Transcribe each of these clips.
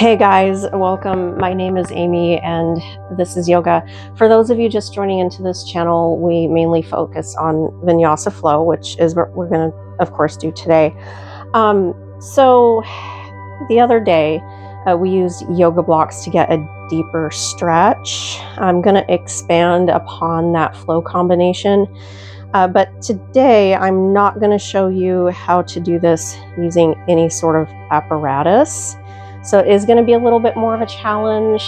Hey guys, welcome. My name is Amy and this is yoga. For those of you just joining into this channel, we mainly focus on vinyasa flow, which is what we're going to, of course, do today. So the other day, we used yoga blocks to get a deeper stretch. I'm going to expand upon that flow combination. But today, I'm not going to show you how to do this using any sort of apparatus. So it is going to be a little bit more of a challenge.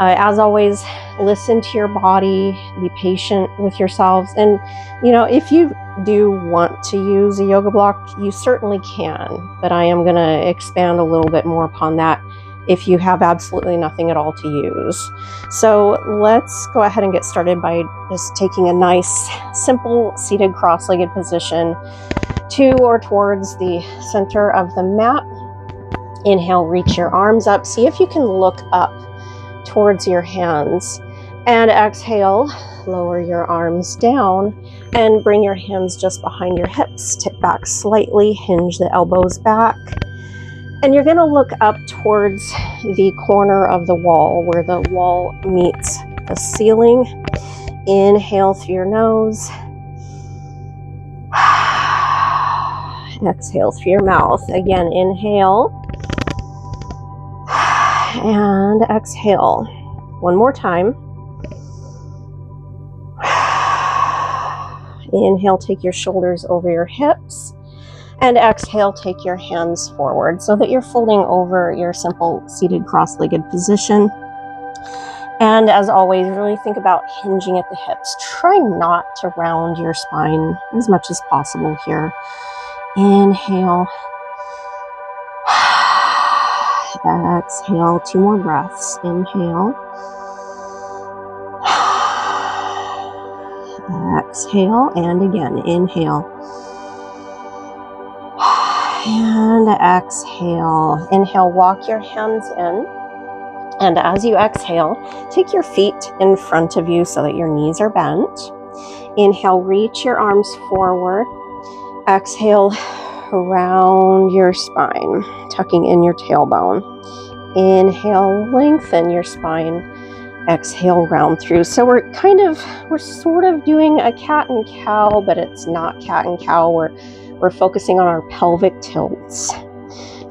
As always, listen to your body, be patient with yourselves. And, you know, if you do want to use a yoga block, you certainly can. But I am going to expand a little bit more upon that if you have absolutely nothing at all to use. So let's go ahead and get started by just taking a nice, simple seated cross-legged position to or towards the center of the mat. Inhale, reach your arms up. See if you can look up towards your hands. And exhale, lower your arms down and bring your hands just behind your hips. Tip back slightly, hinge the elbows back. And you're going to look up towards the corner of the wall where the wall meets the ceiling. Inhale through your nose. Exhale through your mouth. Again, inhale. And exhale. One more time. Inhale, take your shoulders over your hips. And exhale, take your hands forward so that you're folding over your simple seated cross-legged position. And as always, really think about hinging at the hips. Try not to round your spine as much as possible here. Inhale. Exhale, 2 more breaths. Inhale. Exhale, and again, inhale. And exhale. Inhale, walk your hands in. And as you exhale, take your feet in front of you so that your knees are bent. Inhale, reach your arms forward. Exhale, round your spine, tucking in your tailbone. Inhale, lengthen your spine. Exhale, round through. So we're sort of doing a cat and cow, but it's not cat and cow. We're focusing on our pelvic tilts.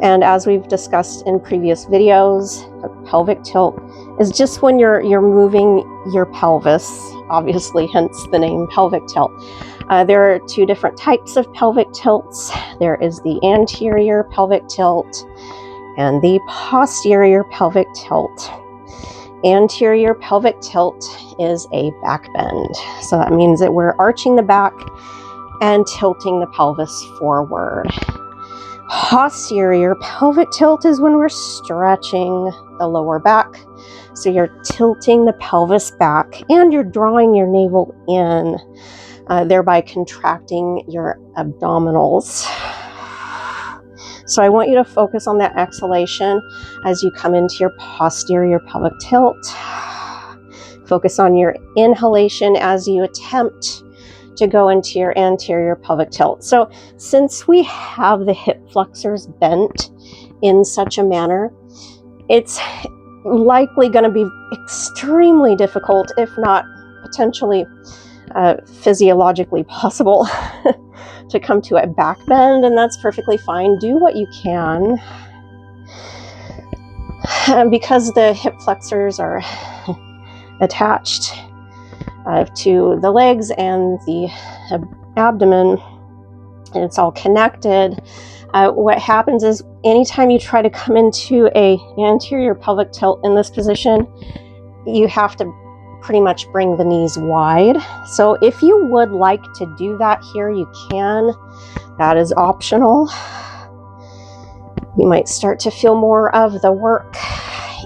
And as we've discussed in previous videos, a pelvic tilt is just when you're moving your pelvis, obviously, hence the name pelvic tilt. There are 2 different types of pelvic tilts. There is the anterior pelvic tilt and the posterior pelvic tilt. Anterior pelvic tilt is a back bend. So that means that we're arching the back and tilting the pelvis forward. Posterior pelvic tilt is when we're stretching the lower back. So you're tilting the pelvis back and you're drawing your navel in, thereby contracting your abdominals. So I want you to focus on that exhalation as you come into your posterior pelvic tilt. Focus on your inhalation as you attempt to go into your anterior pelvic tilt. So since we have the hip flexors bent in such a manner, it's likely going to be extremely difficult, if not potentially physiologically possible, to come to a back bend, and that's perfectly fine. Do what you can. Because the hip flexors are attached to the legs and the abdomen, and it's all connected. What happens is anytime you try to come into a anterior pelvic tilt in this position, you have to pretty much bring the knees wide. So if you would like to do that here, you can. That is optional. You might start to feel more of the work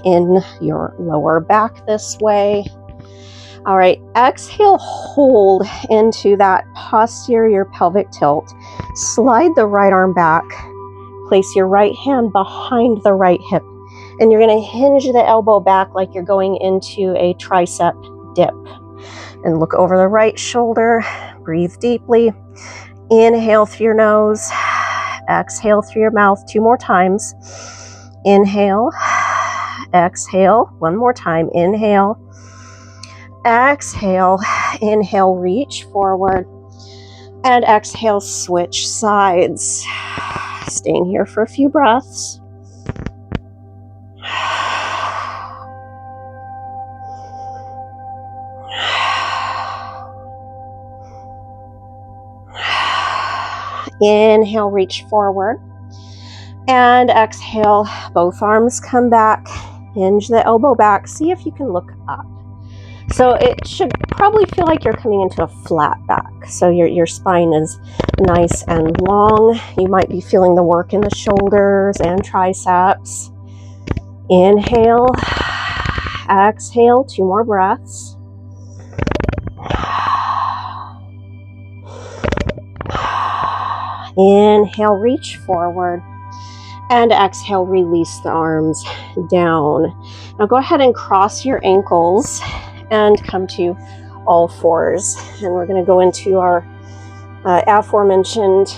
in your lower back this way. All right, exhale, hold into that posterior pelvic tilt. Slide the right arm back. Place your right hand behind the right hip. And you're going to hinge the elbow back like you're going into a tricep dip. And look over the right shoulder. Breathe deeply. Inhale through your nose. Exhale through your mouth 2 more times. Inhale. exhale. One more time, inhale, exhale, inhale, reach forward, and exhale, switch sides. Staying here for a few breaths. Inhale, reach forward, and exhale, both arms come back, hinge the elbow back, see if you can look up. So it should probably feel like you're coming into a flat back. So your spine is nice and long. You might be feeling the work in the shoulders and triceps. Inhale, exhale, 2 more breaths. Inhale, reach forward, and exhale, release the arms down. Now go ahead and cross your ankles and come to all fours. And we're going to go into our aforementioned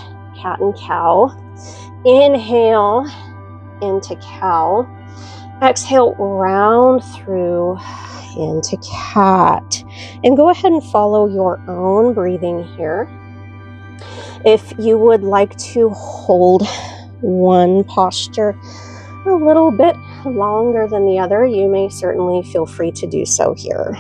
cat and cow. Inhale into cow. Exhale, round through into cat. And go ahead and follow your own breathing here. If you would like to hold one posture a little bit longer than the other, you may certainly feel free to do so here.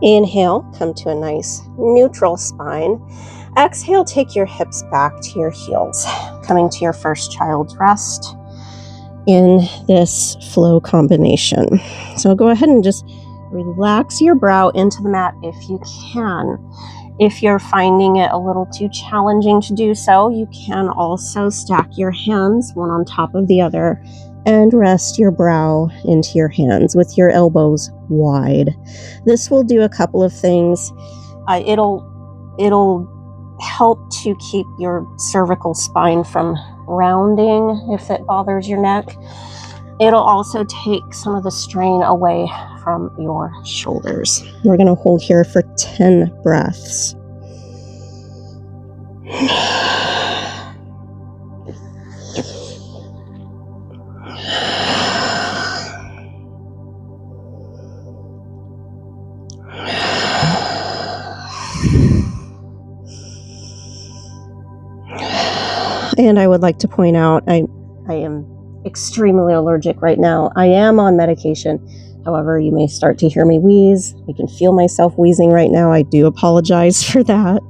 Inhale, come to a nice neutral spine. Exhale, take your hips back to your heels, coming to your first child's rest in this flow combination. So go ahead and just relax your brow into the mat if you can. If you're finding it a little too challenging to do so, you can also stack your hands one on top of the other and rest your brow into your hands with your elbows wide. This will do a couple of things. It'll help to keep your cervical spine from rounding if it bothers your neck. It'll also take some of the strain away from your shoulders. We're going to hold here for 10 breaths. And I would like to point out, I am extremely allergic right now. I am on medication. However, you may start to hear me wheeze. I can feel myself wheezing right now. I do apologize for that.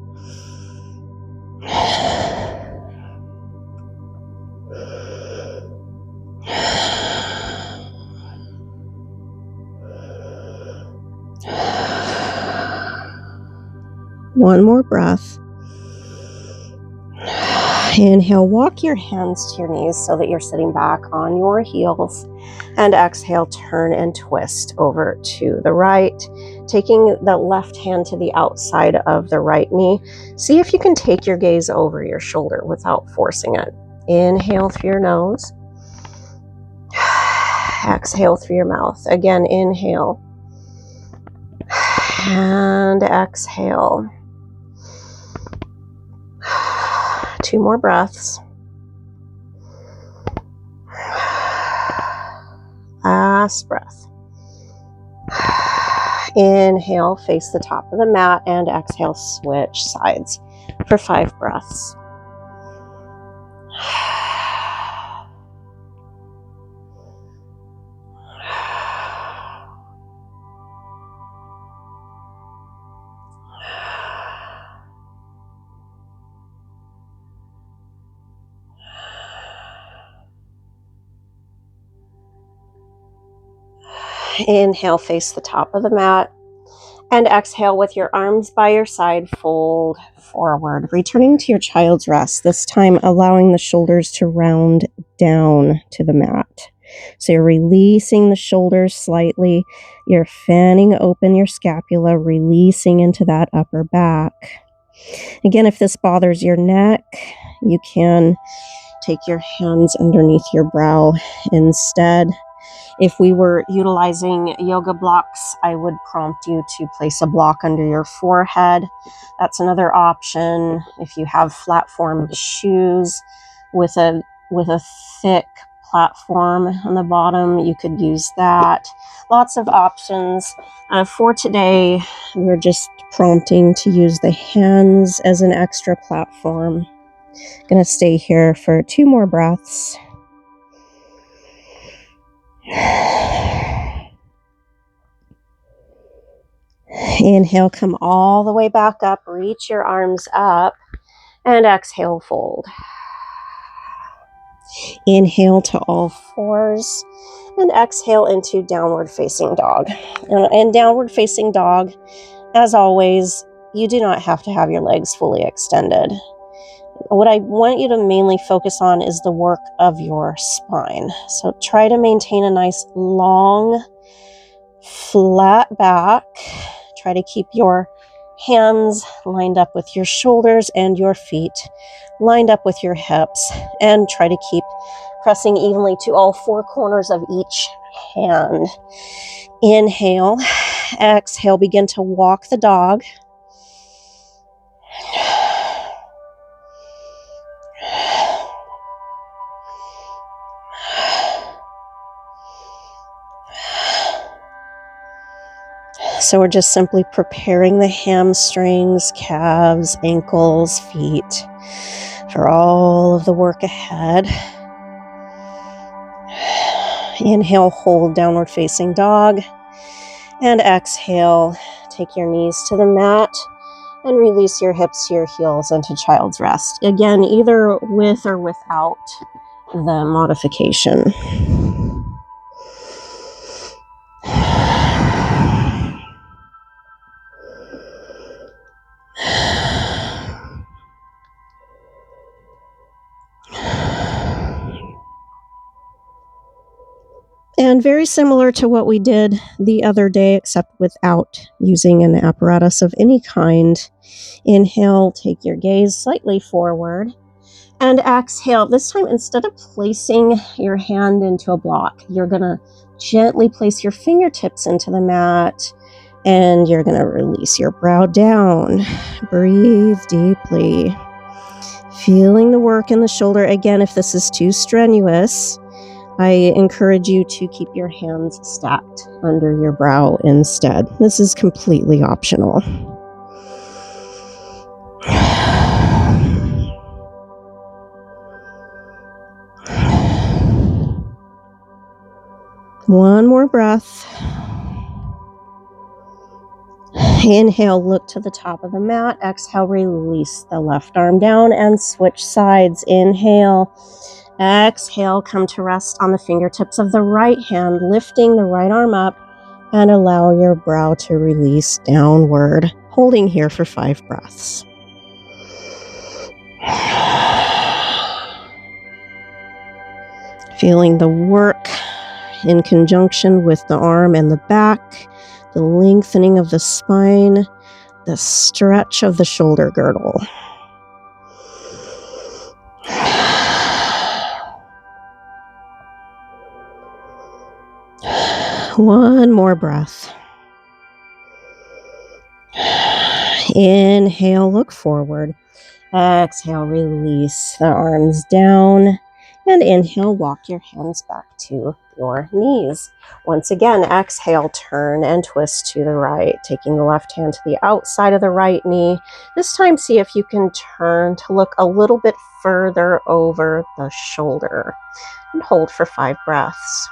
One more breath. Inhale, walk your hands to your knees so that you're sitting back on your heels. And exhale, turn and twist over to the right, taking the left hand to the outside of the right knee. See if you can take your gaze over your shoulder without forcing it. Inhale through your nose. Exhale through your mouth. Again, inhale. And exhale. 2 more breaths. Last breath. Inhale, face the top of the mat, and exhale, switch sides for 5 breaths. Inhale, face the top of the mat, and exhale with your arms by your side, fold forward, returning to your child's rest, this time allowing the shoulders to round down to the mat. So you're releasing the shoulders slightly, you're fanning open your scapula, releasing into that upper back. Again, if this bothers your neck, you can take your hands underneath your brow instead. If we were utilizing yoga blocks, I would prompt you to place a block under your forehead. That's another option. If you have flat-form shoes with a thick platform on the bottom, you could use that. Lots of options. For today, we're just prompting to use the hands as an extra platform. Gonna stay here for 2 more breaths. Inhale, come all the way back up, reach your arms up, and exhale, fold. Inhale to all fours, and exhale into downward facing dog. And downward facing dog, as always, you do not have to have your legs fully extended. What I want you to mainly focus on is the work of your spine. So try to maintain a nice long, flat back. Try to keep your hands lined up with your shoulders and your feet lined up with your hips, and try to keep pressing evenly to all 4 corners of each hand. Inhale, exhale, begin to walk the dog. So we're just simply preparing the hamstrings, calves, ankles, feet for all of the work ahead. Inhale, hold downward facing dog, and exhale, take your knees to the mat and release your hips to your heels into child's rest. Again, either with or without the modification. And very similar to what we did the other day, except without using an apparatus of any kind. Inhale, take your gaze slightly forward, and exhale. This time, instead of placing your hand into a block, you're going to gently place your fingertips into the mat, and you're going to release your brow down. Breathe deeply. Feeling the work in the shoulder. Again, if this is too strenuous, I encourage you to keep your hands stacked under your brow instead. This is completely optional. One more breath. Inhale, look to the top of the mat. Exhale, release the left arm down and switch sides. Inhale. Exhale, come to rest on the fingertips of the right hand, lifting the right arm up, and allow your brow to release downward, holding here for 5 breaths. Feeling the work in conjunction with the arm and the back, the lengthening of the spine, the stretch of the shoulder girdle. One more breath. Inhale, look forward. Exhale, release the arms down. And inhale, walk your hands back to your knees. Once again, exhale, turn and twist to the right, taking the left hand to the outside of the right knee. This time, see if you can turn to look a little bit further over the shoulder. And hold for 5 breaths.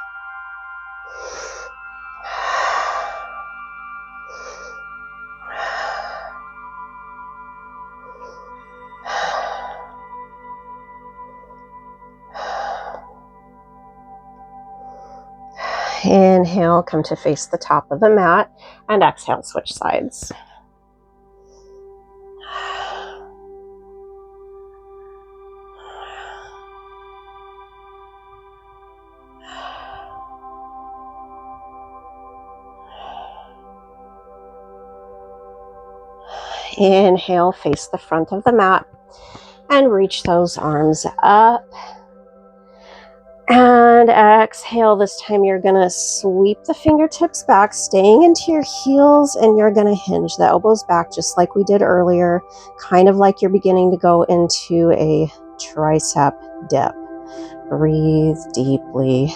Inhale, come to face the top of the mat, and exhale, switch sides. Inhale, face the front of the mat, and reach those arms up And exhale. This time you're going to sweep the fingertips back, staying into your heels, and you're going to hinge the elbows back just like we did earlier, kind of like you're beginning to go into a tricep dip. Breathe deeply.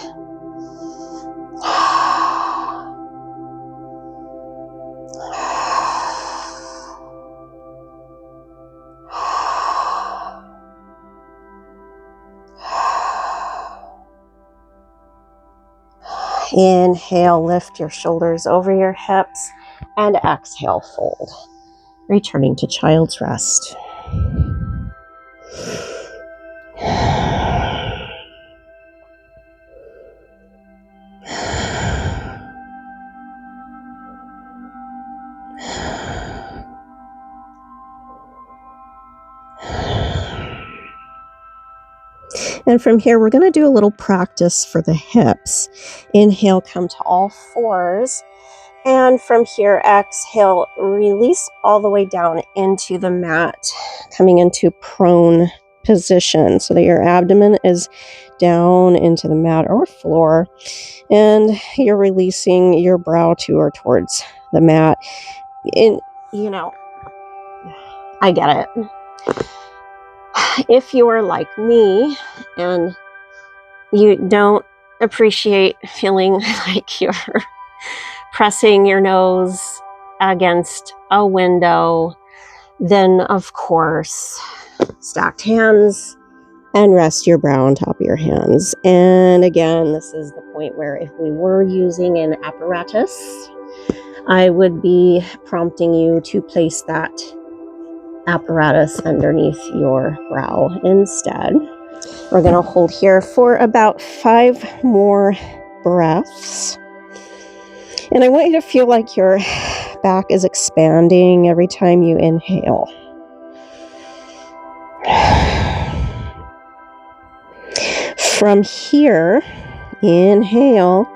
Inhale, lift your shoulders over your hips, and exhale, fold. Returning to child's rest. And from here, we're going to do a little practice for the hips. Inhale, come to all fours. And from here, exhale, release all the way down into the mat, coming into prone position so that your abdomen is down into the mat or floor. And you're releasing your brow to or towards the mat. And, I get it. If you are like me and you don't appreciate feeling like you're pressing your nose against a window, then of course, stacked hands and rest your brow on top of your hands. And again, this is the point where if we were using an apparatus, I would be prompting you to place that apparatus underneath your brow instead. We're going to hold here for about 5 more breaths. And I want you to feel like your back is expanding every time you inhale. From here, inhale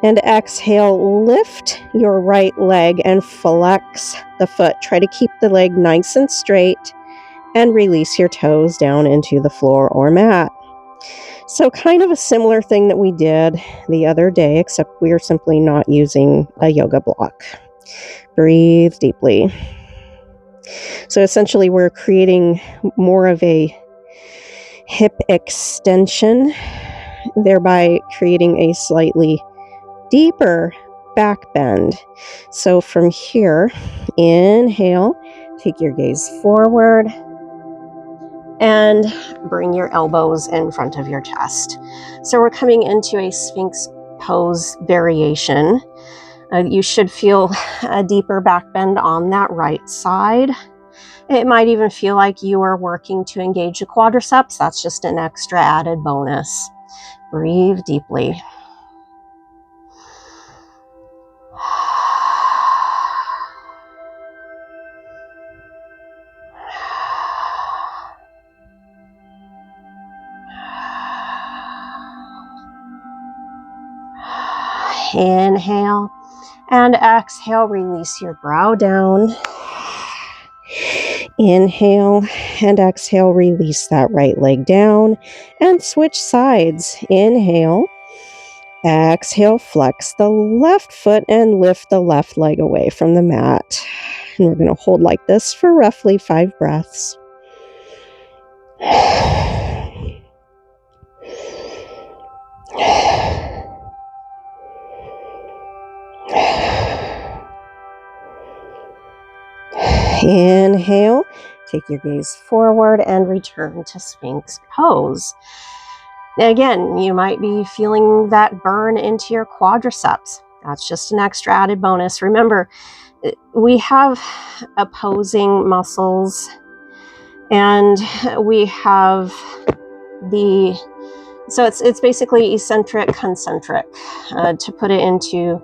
and exhale, lift your right leg and flex the foot. Try to keep the leg nice and straight and release your toes down into the floor or mat. So kind of a similar thing that we did the other day, except we are simply not using a yoga block. Breathe deeply. So essentially we're creating more of a hip extension, thereby creating a slightly deeper back bend. So from here, inhale, take your gaze forward, and bring your elbows in front of your chest. So we're coming into a Sphinx pose variation. You should feel a deeper back bend on that right side. It might even feel like you are working to engage the quadriceps. That's just an extra added bonus. Breathe deeply. Inhale and exhale, release your brow down. Inhale and exhale, release that right leg down and switch sides. Inhale, exhale, flex the left foot and lift the left leg away from the mat. And we're going to hold like this for roughly 5 breaths. Inhale, take your gaze forward and return to Sphinx pose. Again, you might be feeling that burn into your quadriceps. That's just an extra added bonus. Remember, we have opposing muscles and we have so it's basically eccentric, concentric, to put it into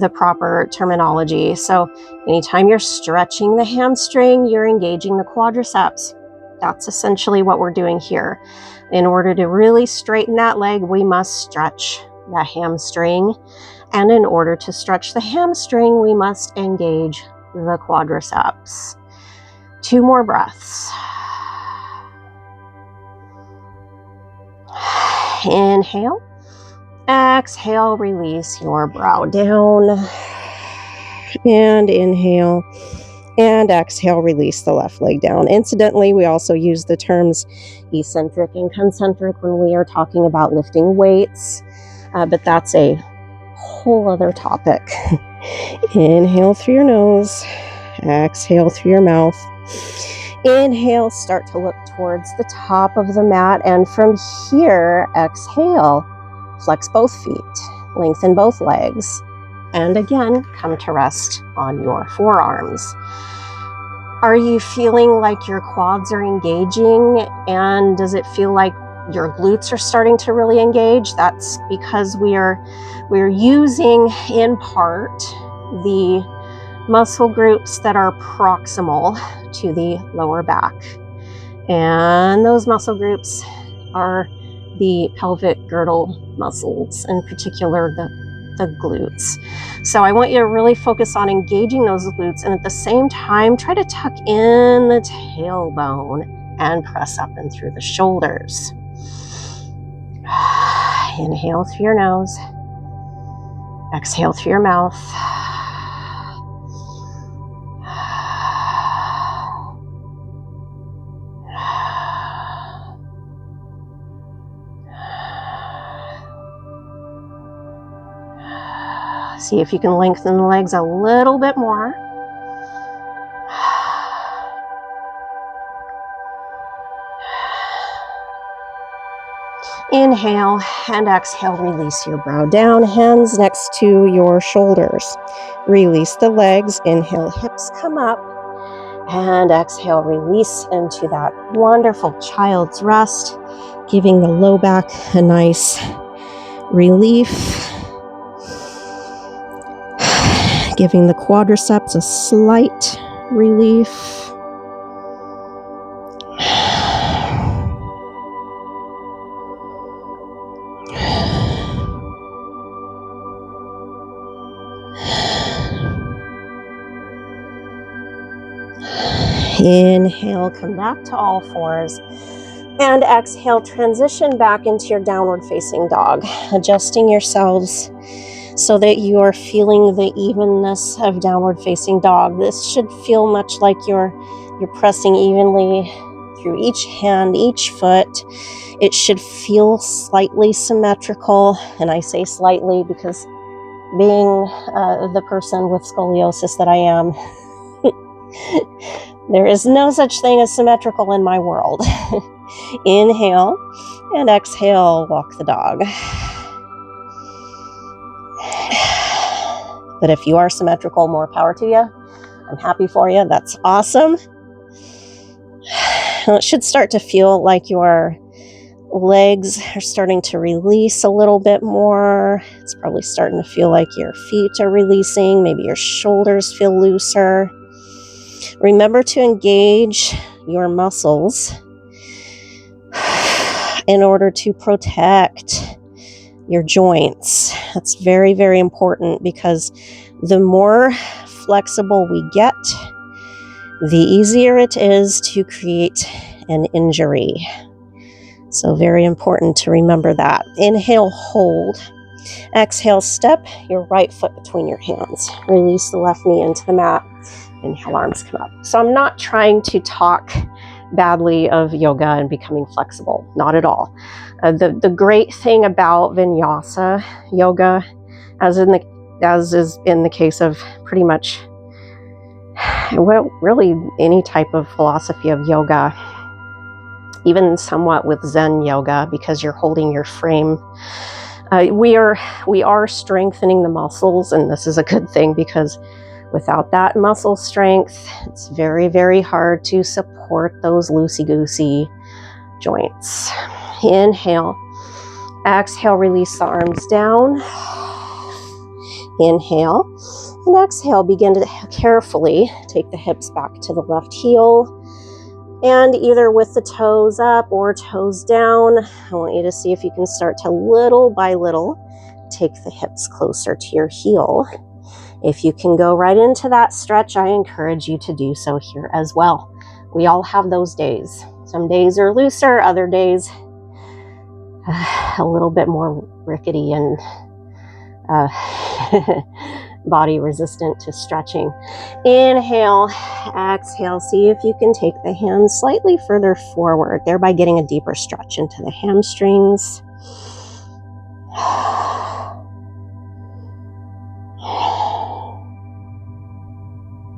the proper terminology. So anytime you're stretching the hamstring, you're engaging the quadriceps. That's essentially what we're doing here. In order to really straighten that leg, we must stretch the hamstring. And in order to stretch the hamstring, we must engage the quadriceps. 2 more breaths. Inhale Exhale, release your brow down. And inhale. And exhale, release the left leg down. Incidentally, we also use the terms eccentric and concentric when we are talking about lifting weights, but that's a whole other topic. Inhale through your nose, exhale through your mouth. Inhale, start to look towards the top of the mat, and from here, exhale, flex both feet, lengthen both legs. And again, come to rest on your forearms. Are you feeling like your quads are engaging? And does it feel like your glutes are starting to really engage? That's because we're using in part the muscle groups that are proximal to the lower back. And those muscle groups are the pelvic girdle muscles, in particular the glutes. So I want you to really focus on engaging those glutes, and at the same time try to tuck in the tailbone and press up and through the shoulders. Inhale through your nose, exhale through your mouth. See if you can lengthen the legs a little bit more. Inhale and exhale, release your brow down, hands next to your shoulders. Release the legs, inhale, hips come up, and exhale, release into that wonderful child's rest, giving the low back a nice relief. Giving the quadriceps a slight relief. Inhale, come back to all fours. And exhale, transition back into your downward facing dog, adjusting yourselves so that you are feeling the evenness of downward facing dog. This should feel much like you're pressing evenly through each hand, each foot. It should feel slightly symmetrical, and I say slightly because being the person with scoliosis that I am, there is no such thing as symmetrical in my world. Inhale and exhale, walk the dog. But if you are symmetrical, more power to you. I'm happy for you. That's awesome. Well, it should start to feel like your legs are starting to release a little bit more. It's probably starting to feel like your feet are releasing. Maybe your shoulders feel looser. Remember to engage your muscles in order to protect your joints. That's very, very important, because the more flexible we get, the easier it is to create an injury. So very important to remember that. Inhale, hold. Exhale, step your right foot between your hands. Release the left knee into the mat. Inhale, arms come up. So I'm not trying to talk badly of yoga and becoming flexible. Not at all. The great thing about Vinyasa yoga, as is in the case of pretty much, well, really any type of philosophy of yoga, even somewhat with Zen yoga, because you're holding your frame. We are strengthening the muscles, and this is a good thing, because without that muscle strength, it's very, very hard to support those loosey-goosey joints. Inhale. Exhale, release the arms down. Inhale. And exhale, begin to carefully take the hips back to the left heel. And either with the toes up or toes down, I want you to see if you can start to, little by little, take the hips closer to your heel. If you can go right into that stretch, I encourage you to do so here as well. We all have those days. Some days are looser, other days a little bit more rickety and body resistant to stretching. Inhale, exhale. See if you can take the hands slightly further forward, thereby getting a deeper stretch into the hamstrings.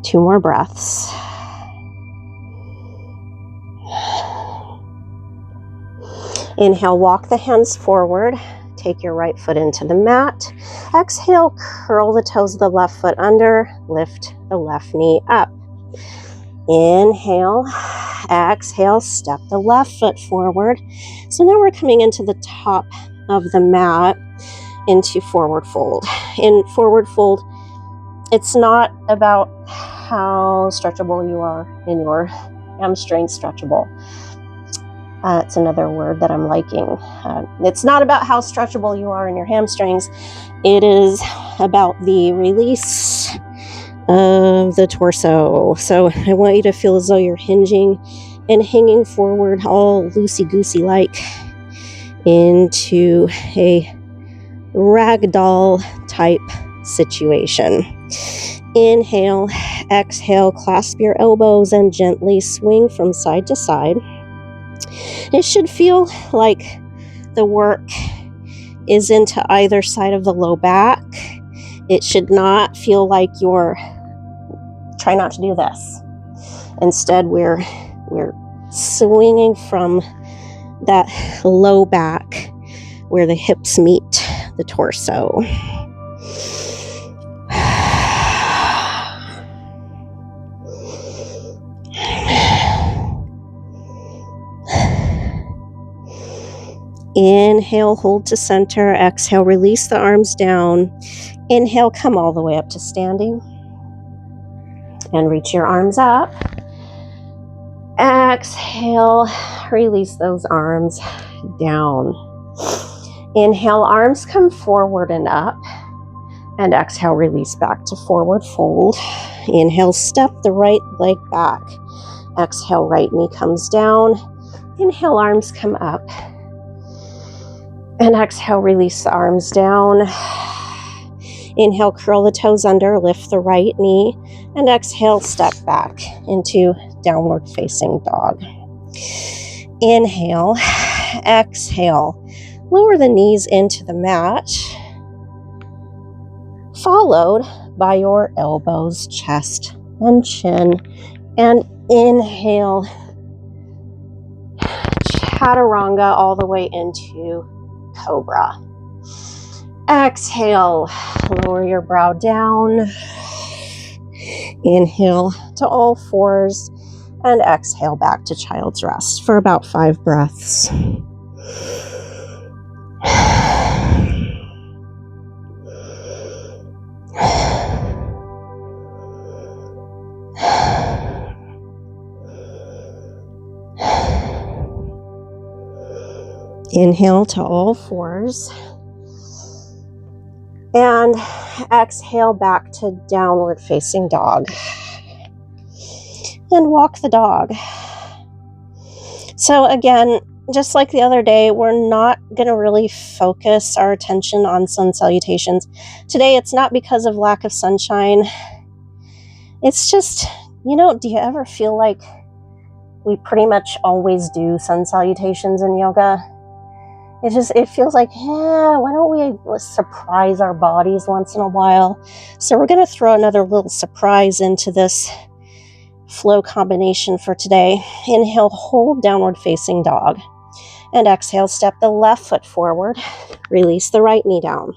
Two more breaths. Inhale, walk the hands forward. Take your right foot into the mat. Exhale, curl the toes of the left foot under. Lift the left knee up. Inhale, exhale, step the left foot forward. So now we're coming into the top of the mat into forward fold. In forward fold, it's not about how stretchable you are in your hamstring stretchable. It's another word that I'm liking. It's not about how stretchable you are in your hamstrings. It is about the release of the torso. So I want you to feel as though you're hinging and hanging forward all loosey-goosey like into a ragdoll type situation. Inhale, exhale, clasp your elbows and gently swing from side to side. It should feel like the work is into either side of the low back. It should not feel like you're trying not to do this. Instead, we're swinging from that low back where the hips meet the torso. Inhale, hold to center. Exhale, release the arms down. Inhale, come all the way up to standing. And reach your arms up. Exhale, release those arms down. Inhale, arms come forward and up. And exhale, release back to forward fold. Inhale, step the right leg back. Exhale, right knee comes down. Inhale, arms come up. And exhale, release the arms down. Inhale, curl the toes under, lift the right knee. And exhale, step back into downward facing dog. Inhale, exhale, lower the knees into the mat, followed by your elbows, chest, and chin. And inhale, chaturanga all the way into cobra. Exhale, lower your brow down. Inhale to all fours and exhale back to child's rest for about 5 breaths. Inhale to all fours. And exhale back to downward facing dog. And walk the dog. So again, just like the other day, we're not going to really focus our attention on sun salutations. Today, it's not because of lack of sunshine. It's just, do you ever feel like we pretty much always do sun salutations in yoga? It feels like, why don't we surprise our bodies once in a while? So we're going to throw another little surprise into this flow combination for today. Inhale, hold downward facing dog. And exhale, step the left foot forward. Release the right knee down.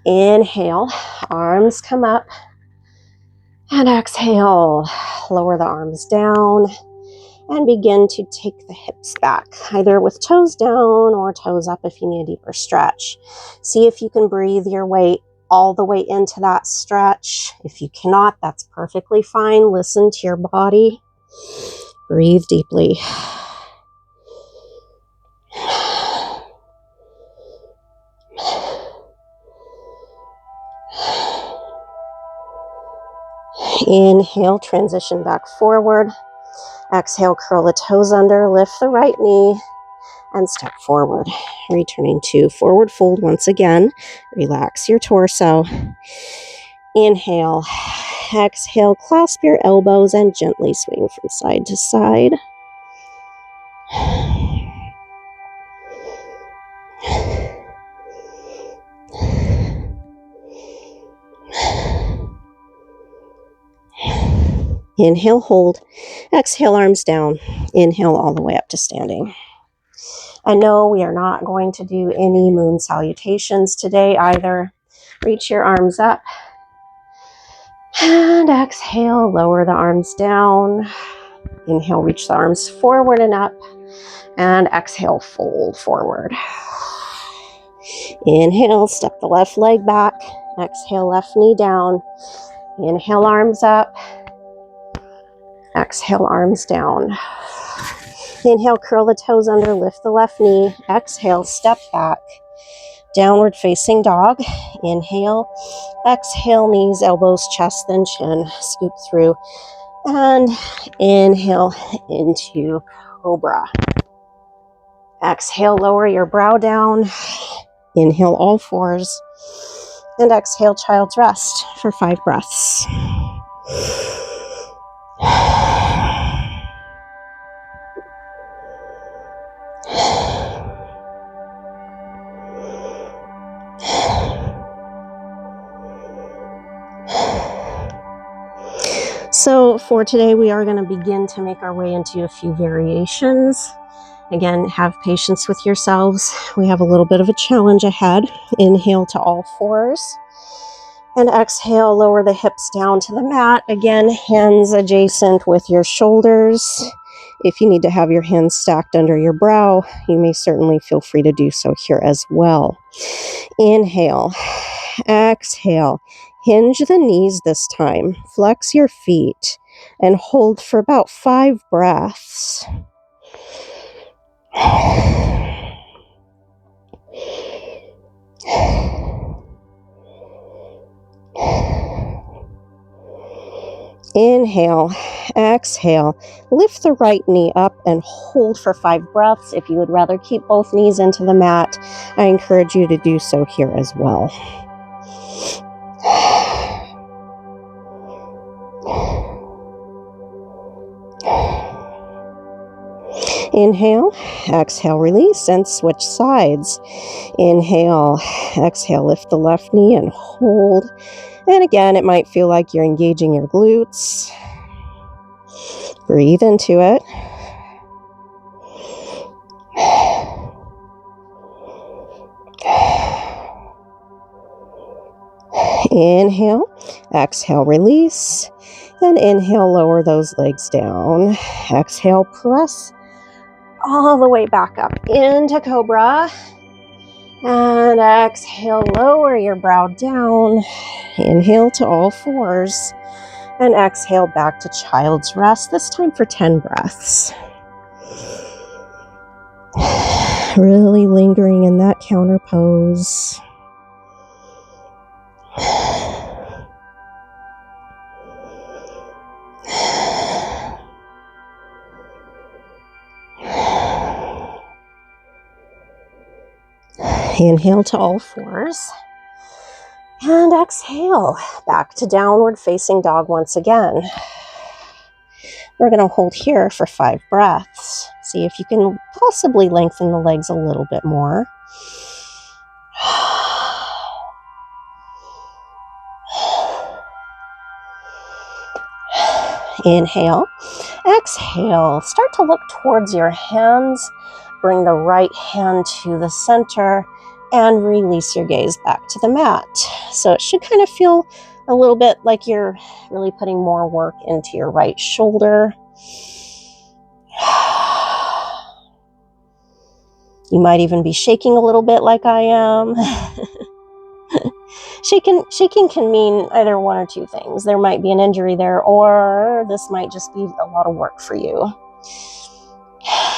Inhale, arms come up. And exhale, lower the arms down. And begin to take the hips back, either with toes down or toes up if you need a deeper stretch. See if you can breathe your way all the way into that stretch. If you cannot, that's perfectly fine. Listen to your body. Breathe deeply. Inhale, transition back forward. Exhale, curl the toes under, lift the right knee. and step forward. Returning to forward fold once again. Relax your torso. Inhale. Exhale, clasp your elbows and gently swing from side to side. Inhale, hold. Exhale, arms down. Inhale all the way up to standing. And no, we are not going to do any moon salutations today either. Reach your arms up. And exhale, lower the arms down. Inhale, reach the arms forward and up. And exhale, fold forward. Inhale, step the left leg back. Exhale, left knee down. Inhale, arms up. Exhale, arms down. Inhale, curl the toes under, lift the left knee. Exhale, step back. Downward facing dog. Inhale. Exhale, knees, elbows, chest, then chin. Scoop through. And inhale into cobra. Exhale, lower your brow down. Inhale, all fours. And exhale, child's rest for 5 breaths. So for today, we are going to begin to make our way into a few variations. Again, have patience with yourselves. We have a little bit of a challenge ahead. Inhale to all fours. And exhale, lower the hips down to the mat. Again, hands adjacent with your shoulders. If you need to have your hands stacked under your brow, you may certainly feel free to do so here as well. Inhale. Exhale. Hinge the knees this time. Flex your feet and hold for about 5 breaths. Inhale, exhale, lift the right knee up and hold for 5 breaths. If you would rather keep both knees into the mat, I encourage you to do so here as well. Inhale, exhale, release, and switch sides. Inhale, exhale, lift the left knee and hold. And again, it might feel like you're engaging your glutes. Breathe into it. Inhale, exhale, release, and inhale, lower those legs down. Exhale, press all the way back up into cobra. And exhale, lower your brow down. Inhale to all fours. And exhale back to child's rest, this time for 10 breaths. Really lingering in that counter pose. Inhale to all fours. And exhale back to downward facing dog once again. We're going to hold here for 5 breaths. See if you can possibly lengthen the legs a little bit more. Inhale, exhale. Start to look towards your hands. Bring the right hand to the center and release your gaze back to the mat. So it should kind of feel a little bit like you're really putting more work into your right shoulder. You might even be shaking a little bit like I am. Shaking can mean either one or two things. There might be an injury there, or this might just be a lot of work for you.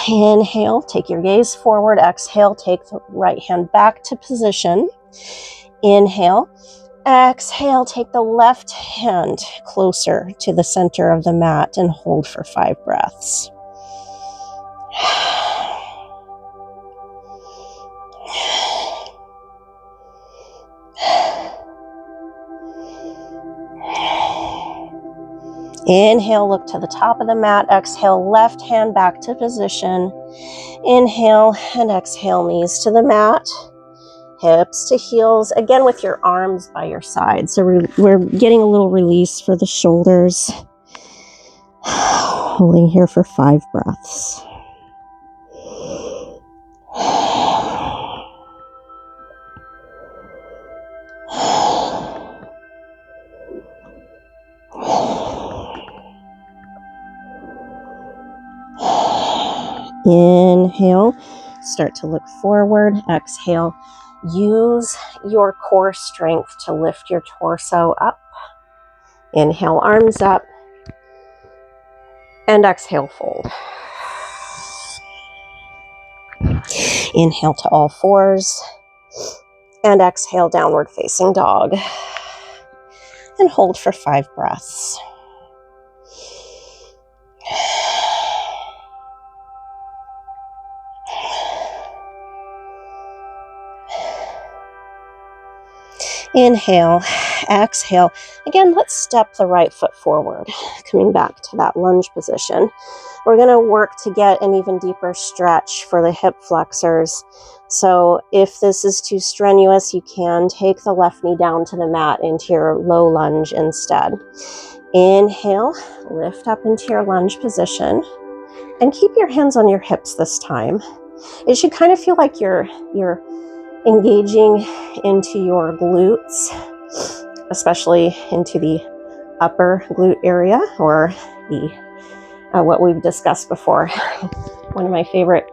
Inhale, take your gaze forward. Exhale, take the right hand back to position. Inhale. Exhale, take the left hand closer to the center of the mat and hold for 5 breaths. Inhale, look to the top of the mat. Exhale, left hand back to position. Inhale and exhale, knees to the mat. Hips to heels, again with your arms by your side. So we're getting a little release for the shoulders. Holding here for 5 breaths. Inhale, start to look forward. Exhale, use your core strength to lift your torso up. Inhale, arms up. And exhale, fold. Inhale to all fours. And exhale, downward facing dog. And hold for 5 breaths. Inhale, exhale. Again, let's step the right foot forward, coming back to that lunge position. We're going to work to get an even deeper stretch for the hip flexors. So if this is too strenuous, you can take the left knee down to the mat into your low lunge instead. Inhale, lift up into your lunge position, and keep your hands on your hips this time. It should kind of feel like you're engaging into your glutes, especially into the upper glute area, or the what we've discussed before. One of my favorite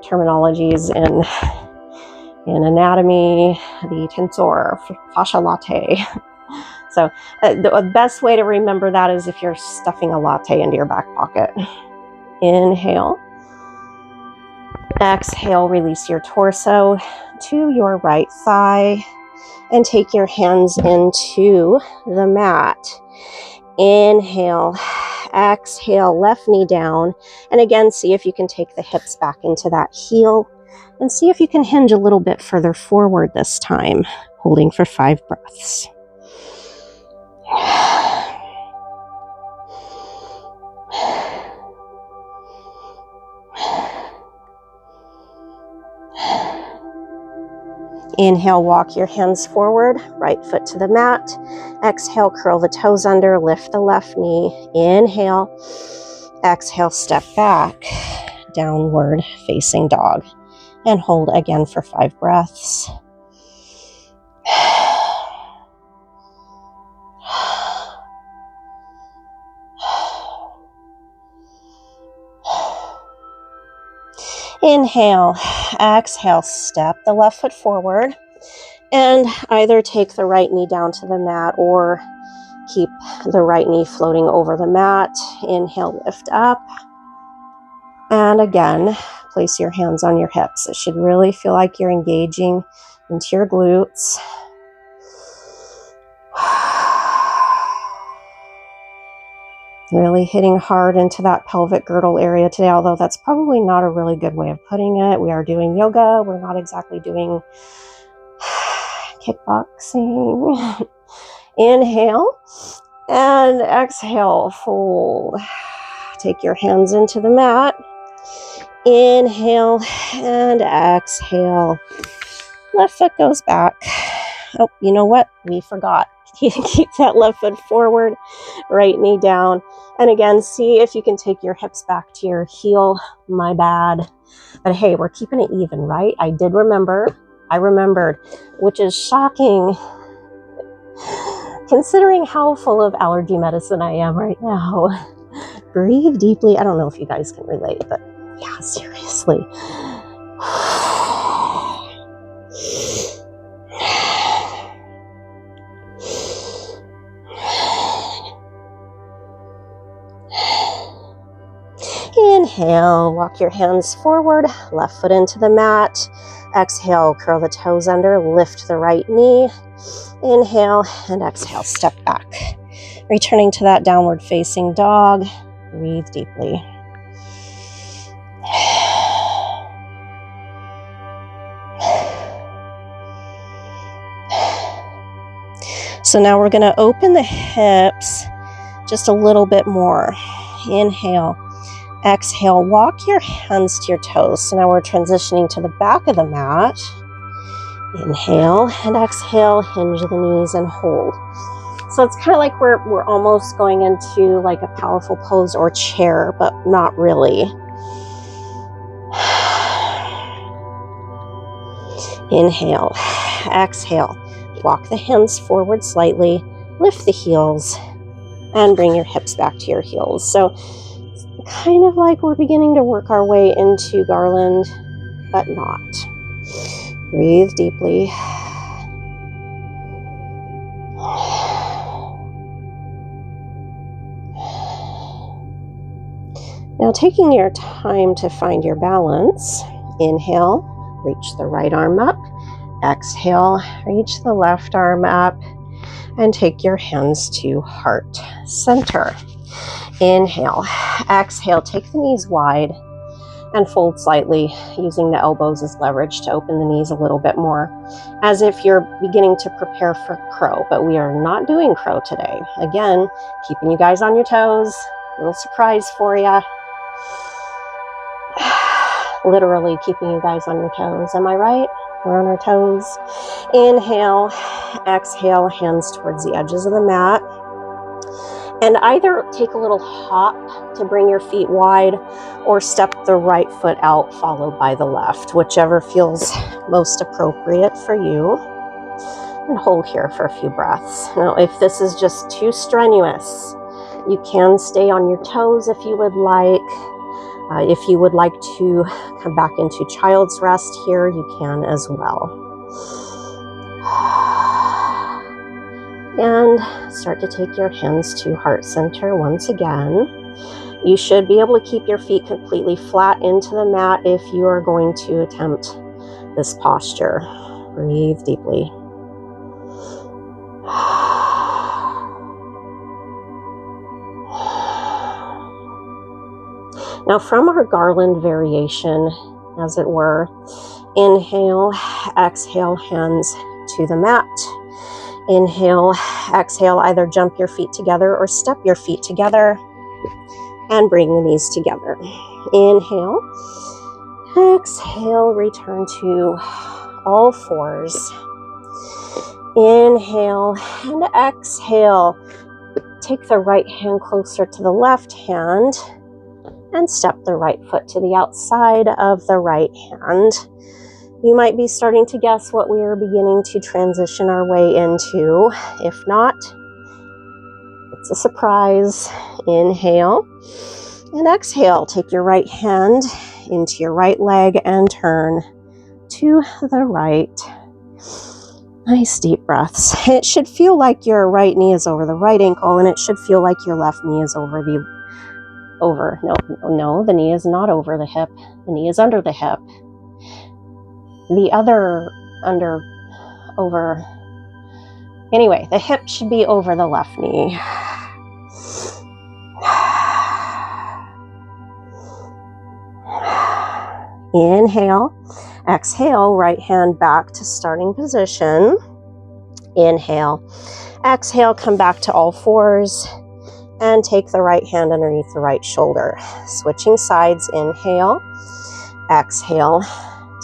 terminologies in anatomy, the tensor fascia latae. So the best way to remember that is if you're stuffing a latte into your back pocket. Inhale. Exhale, release your torso to your right thigh and take your hands into the mat. Inhale, exhale, left knee down. And again, see if you can take the hips back into that heel and see if you can hinge a little bit further forward this time, holding for 5 breaths. Inhale, walk your hands forward, right foot to the mat. Exhale, curl the toes under, lift the left knee. Inhale, exhale, step back, downward facing dog. And hold again for 5 breaths. Inhale, exhale, step the left foot forward and either take the right knee down to the mat or keep the right knee floating over the mat. Inhale, lift up. And again, place your hands on your hips. It should really feel like you're engaging into your glutes. Really hitting hard into that pelvic girdle area today, although that's probably not a really good way of putting it. We are doing yoga. We're not exactly doing kickboxing. Inhale and exhale, fold. Take your hands into the mat. Inhale and exhale. Left foot goes back. Oh, you know what? We forgot. Keep that left foot forward, right knee down. And again, see if you can take your hips back to your heel. My bad. But hey, we're keeping it even, right? I remembered, which is shocking considering how full of allergy medicine I am right now. Breathe deeply. I don't know if you guys can relate, but yeah, seriously. Inhale, walk your hands forward, left foot into the mat. Exhale, curl the toes under, lift the right knee. Inhale and exhale, step back. Returning to that downward facing dog, breathe deeply. So now we're going to open the hips Just a little bit more. Inhale. Exhale, walk your hands to your toes. So now we're transitioning to the back of the mat. Inhale and exhale, hinge the knees and hold. So it's kind of like we're almost going into like a powerful pose or chair, but not really. Inhale, exhale, walk the hands forward slightly, lift the heels, and bring your hips back to your heels. So kind of like we're beginning to work our way into garland, but not. Breathe deeply. Now taking your time to find your balance, inhale, reach the right arm up. Exhale, reach the left arm up and take your hands to heart center. Inhale, exhale, take the knees wide and fold slightly, using the elbows as leverage to open the knees a little bit more, as if you're beginning to prepare for crow, but we are not doing crow today. Again, keeping you guys on your toes, little surprise for you. Literally keeping you guys on your toes. Am I right? We're on our toes. Inhale, exhale, hands towards the edges of the mat. And either take a little hop to bring your feet wide or step the right foot out followed by the left, whichever feels most appropriate for you. And hold here for a few breaths. Now, if this is just too strenuous, you can stay on your toes if you would like. If you would like to come back into child's rest here, you can as well. And start to take your hands to heart center once again. You should be able to keep your feet completely flat into the mat if you are going to attempt this posture. Breathe deeply. Now from our garland variation, as it were, inhale, exhale, hands to the mat. Inhale, exhale, either jump your feet together or step your feet together and bring the knees together. Inhale, exhale, return to all fours. Inhale and exhale. Take the right hand closer to the left hand and step the right foot to the outside of the right hand. You might be starting to guess what we are beginning to transition our way into. If not, it's a surprise. Inhale and exhale. Take your right hand into your right leg and turn to the right. Nice deep breaths. It should feel like your right knee is over the right ankle, and it should feel like your left knee is over the No, the knee is not over the hip. The knee is under the hip. The other anyway, the hip should be over the left knee. Inhale, exhale, right hand back to starting position. Inhale, exhale, come back to all fours. And take the right hand underneath the right shoulder. Switching sides, inhale, exhale.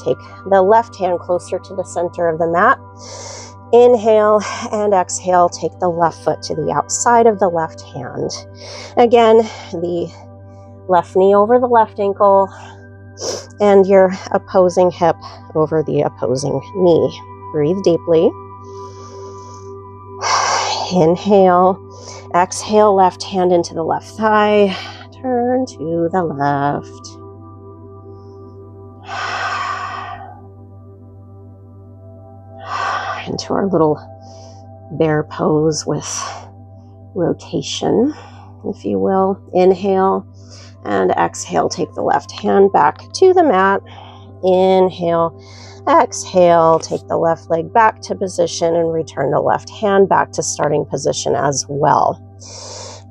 Take the left hand closer to the center of the mat. Inhale and exhale, take the left foot to the outside of the left hand. Again, the left knee over the left ankle and your opposing hip over the opposing knee. Breathe deeply. Inhale. Exhale, left hand into the left thigh. Turn to the left. Into our little bear pose with rotation, if you will. Inhale and exhale. Take the left hand back to the mat. Inhale. Exhale, take the left leg back to position and return the left hand back to starting position as well.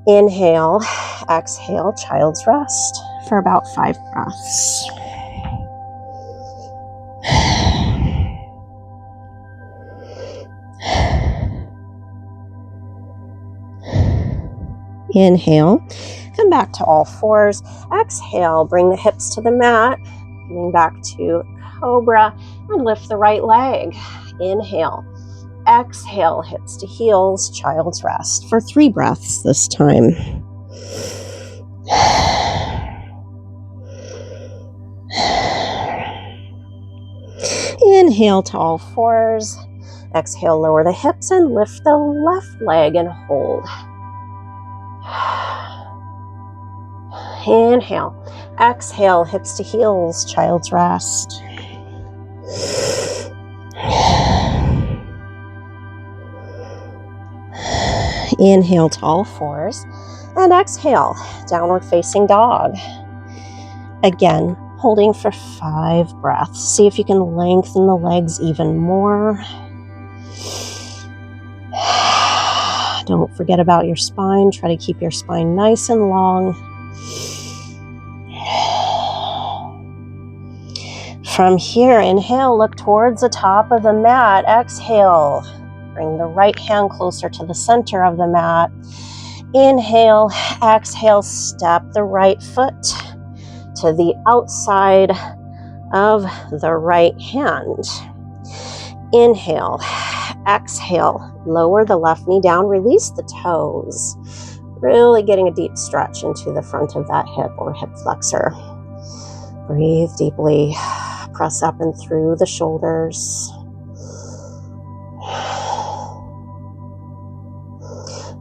Inhale, exhale, child's rest for about 5 breaths. Inhale, come back to all fours. Exhale, bring the hips to the mat, coming back to cobra, and lift the right leg. Inhale, exhale, hips to heels, child's rest for 3 breaths this time. Inhale to all fours. Exhale, lower the hips and lift the left leg and hold. Inhale, exhale, hips to heels, child's rest. Inhale to all fours and exhale, downward facing dog. Again, holding for 5 breaths. See if you can lengthen the legs even more. Don't forget about your spine. Try to keep your spine nice and long. From here, inhale, look towards the top of the mat. Exhale, bring the right hand closer to the center of the mat. Inhale, exhale, step the right foot to the outside of the right hand. Inhale, exhale, lower the left knee down, release the toes. Really getting a deep stretch into the front of that hip or hip flexor. Breathe deeply, press up and through the shoulders.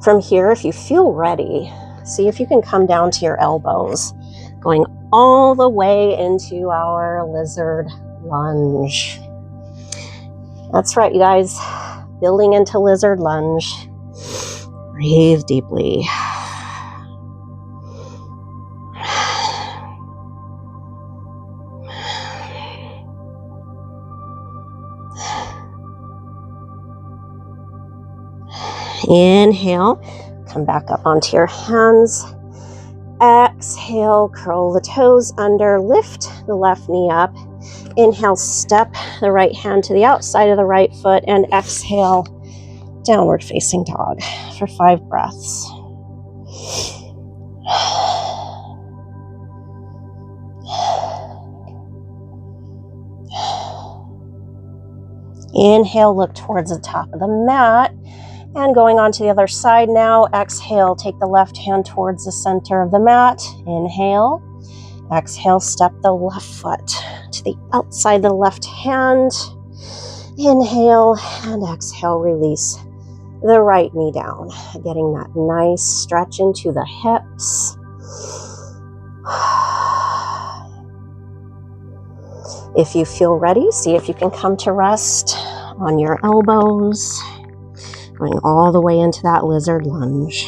From here, if you feel ready, see if you can come down to your elbows, going all the way into our lizard lunge. That's right, you guys, building into lizard lunge. Breathe deeply. Inhale, come back up onto your hands. Exhale, curl the toes under, lift the left knee up. Inhale, step the right hand to the outside of the right foot, and exhale, downward facing dog for 5 breaths. Inhale, look towards the top of the mat. And going on to the other side now, exhale, take the left hand towards the center of the mat. Inhale, exhale, step the left foot to the outside of the left hand. Inhale and exhale, release the right knee down, getting that nice stretch into the hips. If you feel ready, see if you can come to rest on your elbows, going all the way into that lizard lunge.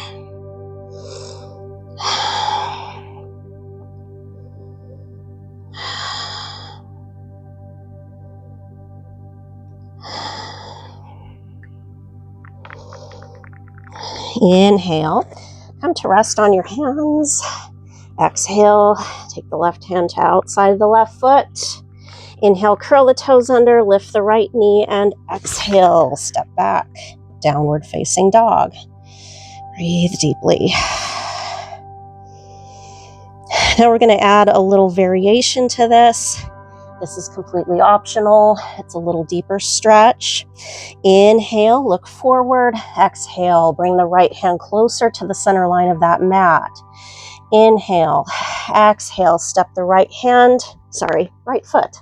Inhale, come to rest on your hands. Exhale, take the left hand to outside of the left foot. Inhale, curl the toes under, lift the right knee, and exhale, step back, downward facing dog. Breathe deeply. Now we're going to add a little variation to this. This is completely optional. It's a little deeper stretch. Inhale, look forward. Exhale, bring the right hand closer to the center line of that mat. Inhale, exhale, step the right foot,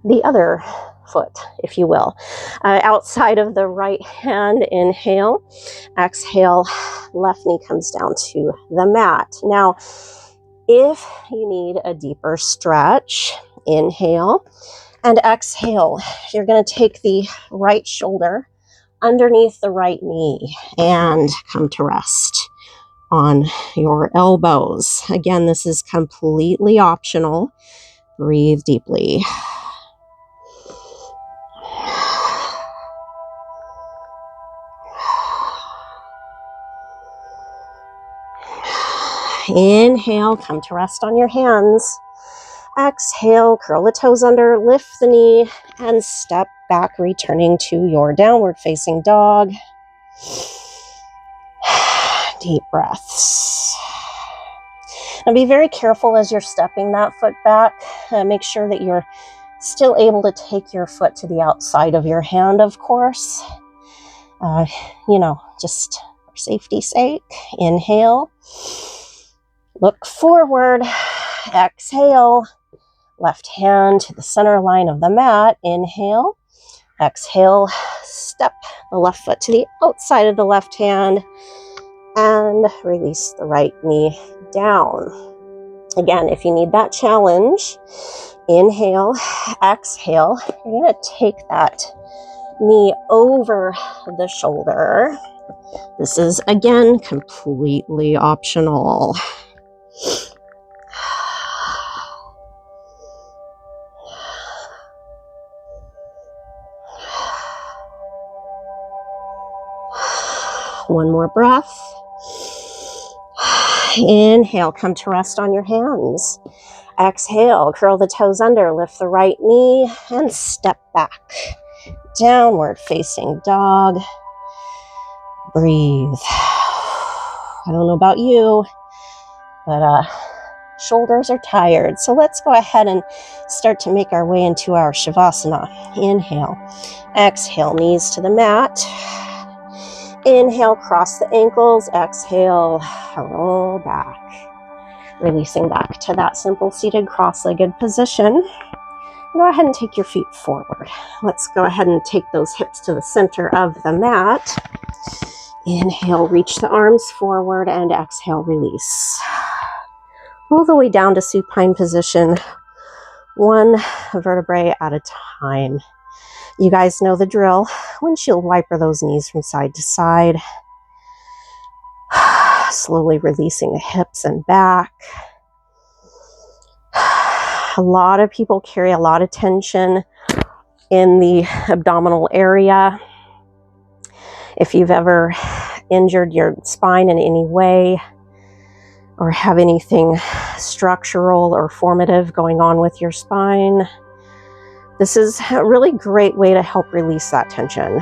the other foot, if you will, outside of the right hand. Inhale, exhale, left knee comes down to the mat. Now, if you need a deeper stretch, inhale and exhale. You're going to take the right shoulder underneath the right knee and come to rest on your elbows. Again, this is completely optional. Breathe deeply. Inhale, come to rest on your hands. Exhale, curl the toes under, lift the knee, and step back, returning to your downward facing dog. Deep breaths. And be very careful as you're stepping that foot back. Make sure that you're still able to take your foot to the outside of your hand, of course. Just for safety's sake. Inhale. Look forward. Exhale. Left hand to the center line of the mat. Inhale. Exhale. Step the left foot to the outside of the left hand. And release the right knee down. Again, if you need that challenge, inhale, exhale. You're going to take that knee over the shoulder. This is, again, completely optional. One more breath. Inhale, come to rest on your hands. Exhale, curl the toes under, lift the right knee, and step back. Downward facing dog. Breathe. I don't know about you, but shoulders are tired. So let's go ahead and start to make our way into our Shavasana. Inhale. Exhale, knees to the mat. Inhale, cross the ankles. Exhale, roll back. Releasing back to that simple seated cross-legged position. Go ahead and take your feet forward. Let's go ahead and take those hips to the center of the mat. Inhale, reach the arms forward, and exhale, release. All the way down to supine position, one vertebrae at a time. You guys know the drill. Windshield wiper those knees from side to side. Slowly releasing the hips and back. A lot of people carry a lot of tension in the abdominal area. If you've ever injured your spine in any way or have anything structural or formative going on with your spine, this is a really great way to help release that tension.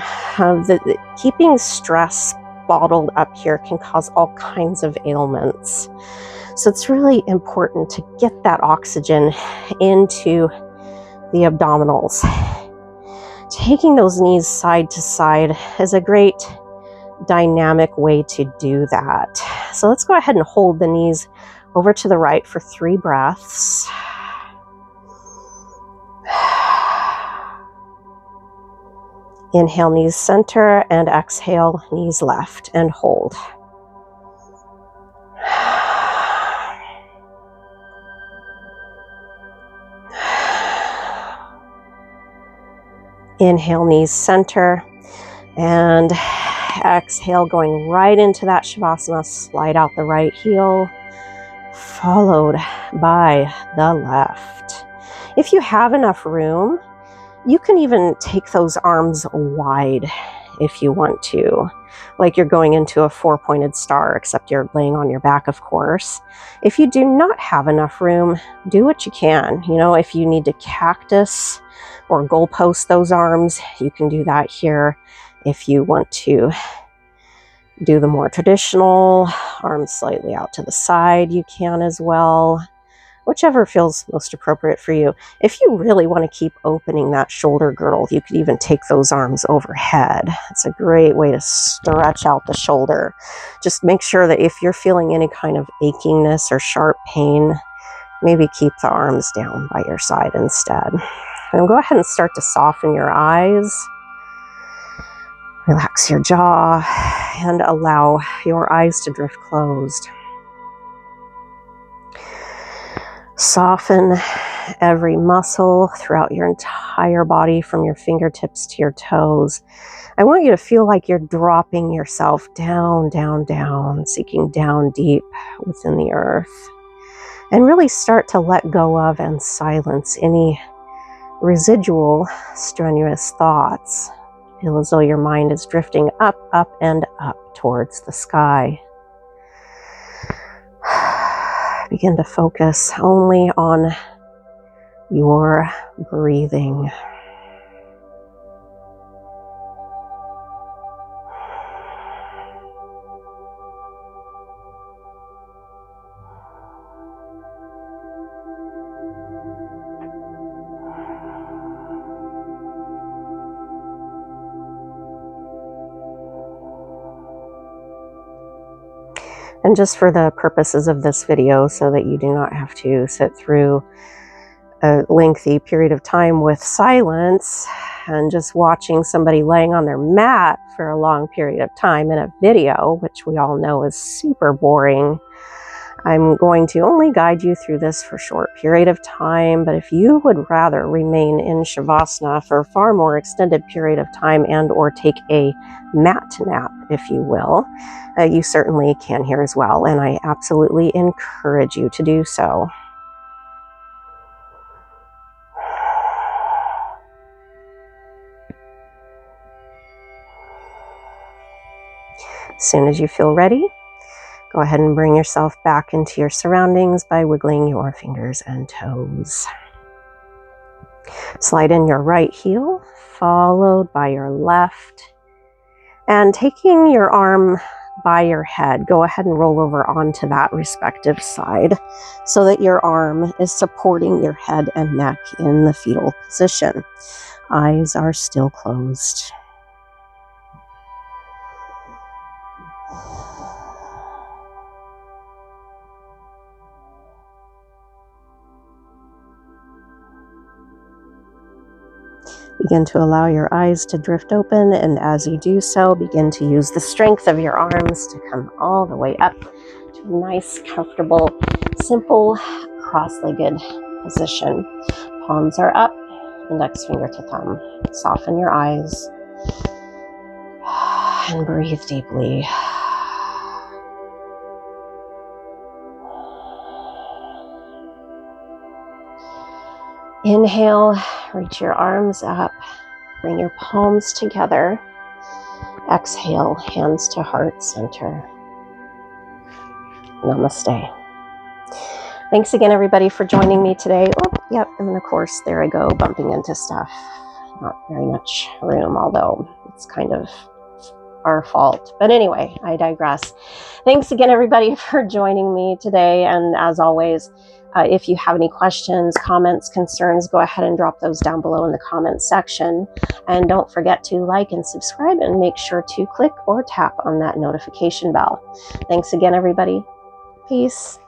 Keeping stress bottled up here can cause all kinds of ailments. So it's really important to get that oxygen into the abdominals. Taking those knees side to side is a great dynamic way to do that. So let's go ahead and hold the knees over to the right for 3 breaths. Inhale, knees center, and exhale, knees left, and hold. Inhale, knees center, and exhale, going right into that Shavasana. Slide out the right heel, followed by the left. If you have enough room, you can even take those arms wide if you want to, like you're going into a 4-pointed star, except you're laying on your back, of course. If you do not have enough room, do what you can. If you need to cactus or goalpost those arms, you can do that here. If you want to do the more traditional, arms slightly out to the side, you can as well. Whichever feels most appropriate for you. If you really want to keep opening that shoulder girdle, you could even take those arms overhead. It's a great way to stretch out the shoulder. Just make sure that if you're feeling any kind of achiness or sharp pain, maybe keep the arms down by your side instead. And go ahead and start to soften your eyes. Relax your jaw and allow your eyes to drift closed. Soften every muscle throughout your entire body from your fingertips to your toes. I want you to feel like you're dropping yourself down, down, down, sinking down deep within the earth. And really start to let go of and silence any residual strenuous thoughts. Feel as though your mind is drifting up, up, and up towards the sky. Begin to focus only on your breathing. And just for the purposes of this video, so that you do not have to sit through a lengthy period of time with silence and just watching somebody laying on their mat for a long period of time in a video, which we all know is super boring, I'm going to only guide you through this for a short period of time. But if you would rather remain in Shavasana for a far more extended period of time and or take a mat nap, if you will, you certainly can here as well. And I absolutely encourage you to do so. As soon as you feel ready, go ahead and bring yourself back into your surroundings by wiggling your fingers and toes. Slide in your right heel, followed by your left. And taking your arm by your head, go ahead and roll over onto that respective side so that your arm is supporting your head and neck in the fetal position. Eyes are still closed. Begin to allow your eyes to drift open, and as you do so, begin to use the strength of your arms to come all the way up to a nice, comfortable, simple, cross-legged position. Palms are up, index finger to thumb. Soften your eyes and breathe deeply. Inhale, reach your arms up, bring your palms together. Exhale, hands to heart center. Namaste. Thanks again, everybody, for joining me today. Oh, yep, and of course, there I go, bumping into stuff. Not very much room, although it's kind of our fault. But anyway, I digress. Thanks again, everybody, for joining me today. And as always, if you have any questions, comments, concerns, go ahead and drop those down below in the comments section. And don't forget to like and subscribe, and make sure to click or tap on that notification bell. Thanks again, everybody. Peace.